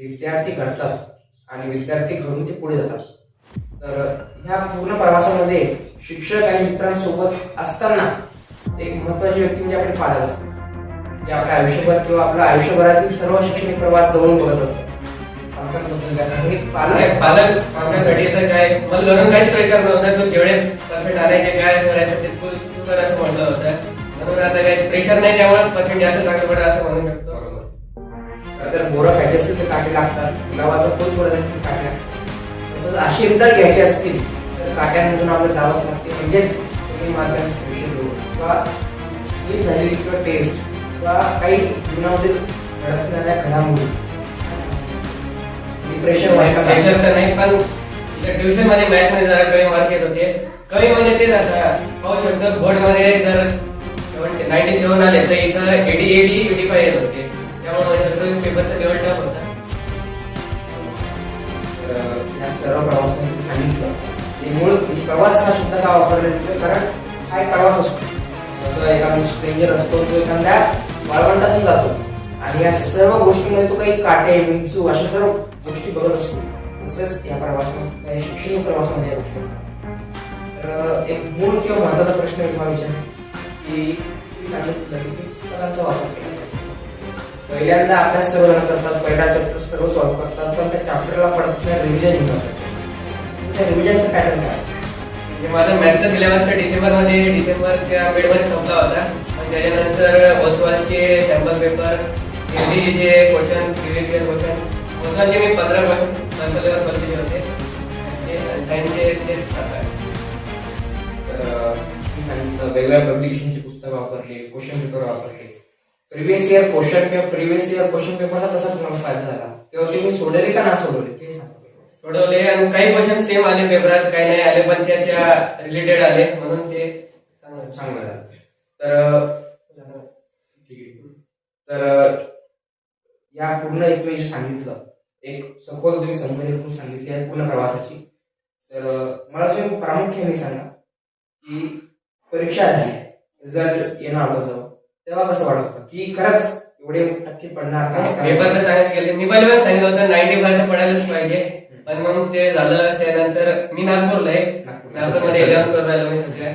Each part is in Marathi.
विद्यार्थी घडतात आणि विद्यार्थी घडून ते पुढे जातात. तर ह्या पूर्ण प्रवासामध्ये शिक्षक आणि मित्रांसोबत असताना एक महत्त्वाची व्यक्ती म्हणजे आपले पालक असतात, जे आपल्या आयुष्यभर किंवा आपल्या आयुष्यभरातील सर्व शैक्षणिक प्रवास जवळून बघत असतात. पालक आपल्यासाठी तर काय, मला घरून काहीच प्रेशर नव्हतं. तो जेवढे पर्सेंट आणायचे काय करायचं ते तू कर असं म्हटलं होतं. म्हणून आता काही प्रेशर नाही, त्यामुळे पर्सेंट जास्त चांगलं पडेल असं म्हणू शकतो. जर बोरं खायचे असतील तर काटे लागतात, गुलाबाचं फुल पडत असेल तर काटे लागतात. तसंच असे रिझल्ट घ्यायचे असतील तर काट्यांमधून आपलं जावंच लागते. म्हणजेच किंवा झालेली किंवा टेस्ट किंवा काही जीवनामधील घडत असणाऱ्या घडामोडी प्रेशर प्रेशर तर नाही, पण ट्युशन मध्ये मॅथ मध्ये जरा कमी मार्क येत होते. कमी म्हणजे तेच आता पाहू शकतो, बोर्ड मध्ये जर 97 आले तर इथं 85 येत होते. त्यामुळे पेपरचा लेवल टफ होता. या सर्व प्रवासामध्ये सांगितलं की मूळ प्रवास हा शब्द का वापरला जातो, कारण हा एक प्रवास असतो. जसं एखादा स्ट्रेंजर असतो, तो एखाद्या वाळवंटातून जातो आणि या सर्व गोष्टींमध्ये तो काही काटे विंचू अशा सर्व गोष्टी बघत असतो. तसंच या प्रवासामध्ये शैक्षणिक प्रवासामध्ये या गोष्टी असतात. तर एक मूळ किंवा महत्त्वाचा प्रश्न किंवा विचार की सांगितलं की पुस्तकांचा वापर केला. पहिल्यांदा अभ्यास सर्वजण करतात, पहिला चॅप्टर सर्व सॉल्व्ह करतात, पण त्या चॅप्टरला पडत नाही रिव्हिजन होतात. त्या रिव्हिजनचं पॅटर्न काय? माझा मॅथचा सिलेबस तर डिसेंबरच्या मिडमध्ये संपला होता. त्याच्यानंतर ओसवालचे सॅम्पल पेपर, हिंदीचे क्वेश्चन, प्रिव्हियस इयर क्वेश्चन, ओसवालचे मी 15 क्वेश्चन सॅम्पल सोडलेले होते. सायन्सचे तेच सांगितलं वेगवेगळ्या पब्लिकेशनची पुस्तकं वापरली, क्वेश्चन पेपर वापरले. प्रिव्हियस इयर क्वेश्चन किंवा प्रिव्हियस इयर क्वेश्चन पेपरला कसा तुम्हाला फायदा झाला किंवा तुम्ही सोडवले का ना सोडवले ते सांगा. सोडवले आणि काही क्वेश्चन सेम आले पेपरात, काही नाही आले पण त्याच्या रिलेटेड आले, म्हणून ते चांगलं झालं. तर या पूर्ण एक वेळ सांगितलं, एक सखोल तुम्ही समजून सांगितली आहे पूर्ण प्रवासाची. तर मला तुम्ही प्रामुख्याने सांगा की परीक्षा झाली, रिझल्ट येणं आलं जाऊ, तेव्हा कसं वाटतं की खरंच एवढे टक्के पडणार का? पेपर तर सांगत गेले, मी पण सांगितलं होतं 95 तर पडायलाच पाहिजे, पण मग ते झालं. त्यानंतर मी नागपूरला आहे, नागपूरमध्ये 11 करून राहिलो मी सध्या.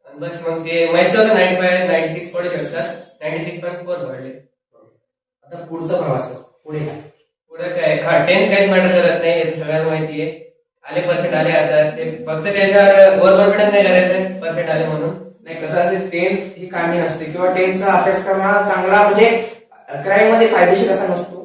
बस मग ते माहित होतं 95 96 पडू शकतात, 96.4 पडले. आता पुढचा प्रवास पुढे काय? पुढे काय 10th काहीच मॅटर करत नाही, हे सगळ्यांना माहिती आहे. आले पर्सेंट आले, आता ते फक्त त्याच्यावर ओव्हर कॉन्फिडन्स नाही करायचं पर्सेंट आले म्हणून. नाही, कसं असेल 10th ही कामी असते किंवा 10thचा अभ्यासक्रम हा चांगला म्हणजे 11वी मध्ये फायदेशीर असा नसतो.